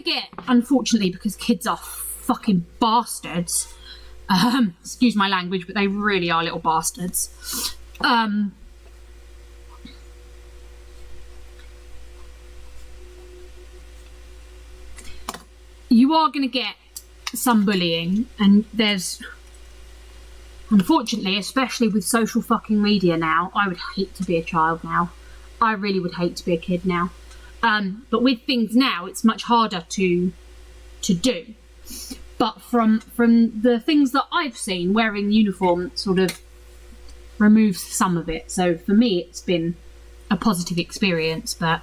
get, unfortunately, because kids are fucking bastards. Excuse my language, but they really are little bastards. You are going to get some bullying, and there's, unfortunately, especially with social fucking media now, I would hate to be a child now. I really would hate to be a kid now. But with things now, it's much harder to do. But from the things that I've seen, wearing uniform sort of removes some of it. So for me, it's been a positive experience. But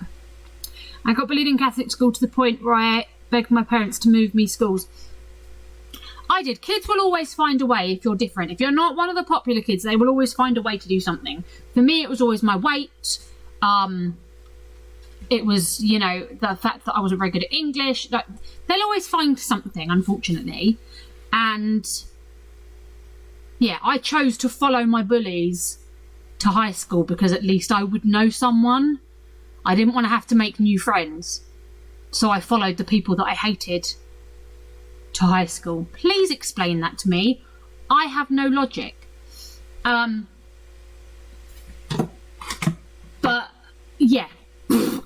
I got bullied in Catholic school to the point where I begged my parents to move me schools. I did. Kids will always find a way if you're different. If you're not one of the popular kids, they will always find a way to do something. For me, it was always my weight. It was, you know, the fact that I wasn't very good at English. Like, they'll always find something, unfortunately. And yeah, I chose to follow my bullies to high school because at least I would know someone. I didn't want to have to make new friends. So I followed the people that I hated to high school. Please explain that to me. I have no logic. But yeah,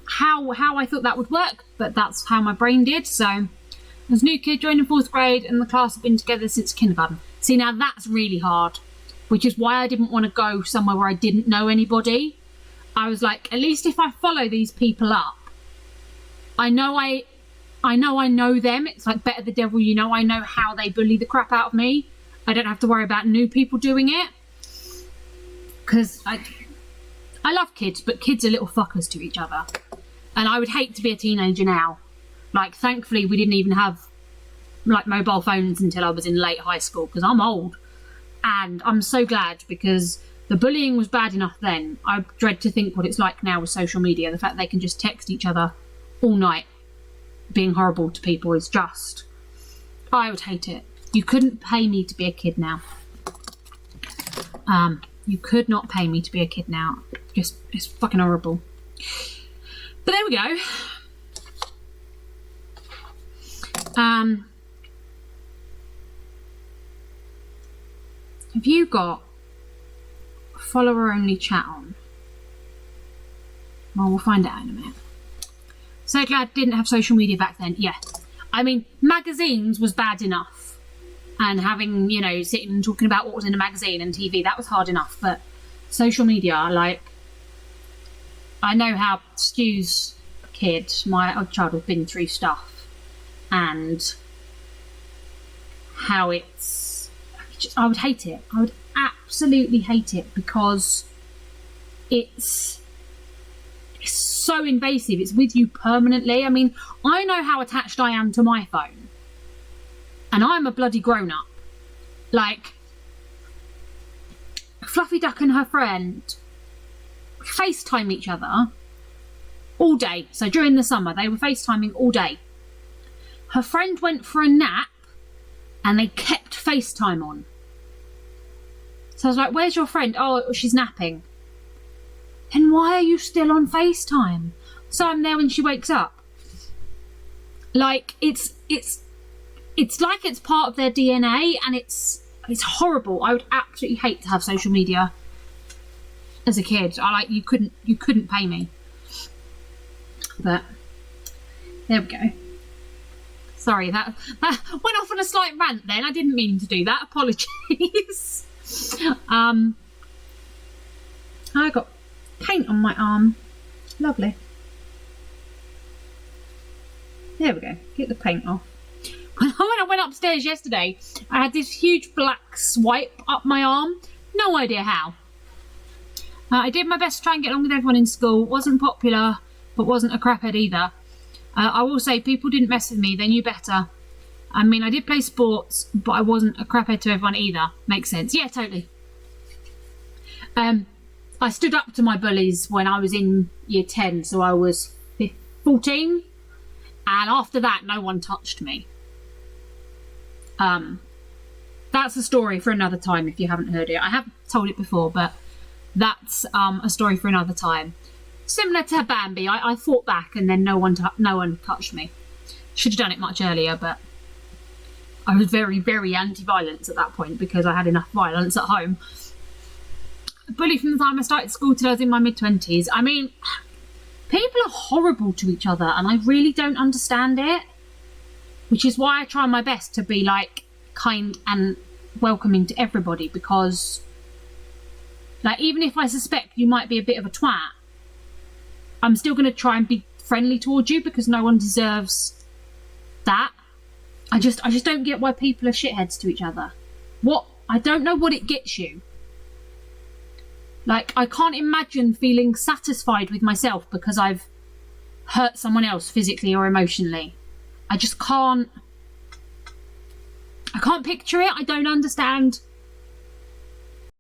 how I thought that would work, but that's how my brain did. So there's a new kid joined in 4th grade and the class have been together since kindergarten. See, now that's really hard, which is why I didn't want to go somewhere where I didn't know anybody. I was like, at least if I follow these people up, I know them. It's like better the devil you know. I know how they bully the crap out of me. I don't have to worry about new people doing it. Because I love kids, but kids are little fuckers to each other. And I would hate to be a teenager now. Like, thankfully, we didn't even have, like, mobile phones until I was in late high school, because I'm old. And I'm so glad, because the bullying was bad enough then. I dread to think what it's like now with social media. The fact they can just text each other all night being horrible to people is just, I would hate it. You couldn't pay me to be a kid now. You could not pay me to be a kid now. Just, it's fucking horrible. But there we go. Have you got follower only chat on? Well, we'll find out in a minute. So glad I didn't have social media back then. Yeah. I mean, magazines was bad enough. And having, you know, sitting and talking about what was in a magazine and TV, that was hard enough. But social media, like, I know how Stu's kid, my odd child, has been through stuff. And how it's, I would hate it. I would absolutely hate it because it's so invasive. It's with you permanently. I mean, I know how attached I am to my phone. And I'm a bloody grown-up. Like, Fluffy Duck and her friend FaceTime each other all day. So during the summer, they were FaceTiming all day. Her friend went for a nap and they kept FaceTime on. So I was like, where's your friend? Oh, she's napping. Then why are you still on FaceTime? So I'm there when she wakes up. Like, it's like it's part of their DNA, and it's horrible. I would absolutely hate to have social media as a kid. You couldn't pay me. But there we go. Sorry, that went off on a slight rant then. I didn't mean to do that. Apologies. I got paint on my arm. Lovely. There we go. Get the paint off. When I went upstairs yesterday, I had this huge black swipe up my arm. No idea how. I did my best to try and get along with everyone in school. Wasn't popular, but wasn't a craphead either. I will say, people didn't mess with me. They knew better. I mean, I did play sports, but I wasn't a craphead to everyone either. Makes sense. Yeah, totally. I stood up to my bullies when I was in year 10, so I was 14. And after that, no one touched me. That's a story for another time if you haven't heard it. I have told it before, but that's a story for another time. Similar to Bambi, I fought back and then no one touched me. Should have done it much earlier, but I was very, very anti-violence at that point because I had enough violence at home. Bullied from the time I started school till I was in my mid-20s. I mean, people are horrible to each other and I really don't understand it. Which is why I try my best to be like kind and welcoming to everybody, because like even if I suspect you might be a bit of a twat, I'm still going to try and be friendly towards you because no one deserves that. I just don't get why people are shitheads to each other. I don't know what it gets you. Like, I can't imagine feeling satisfied with myself because I've hurt someone else physically or emotionally. I just can't. I can't picture it. I don't understand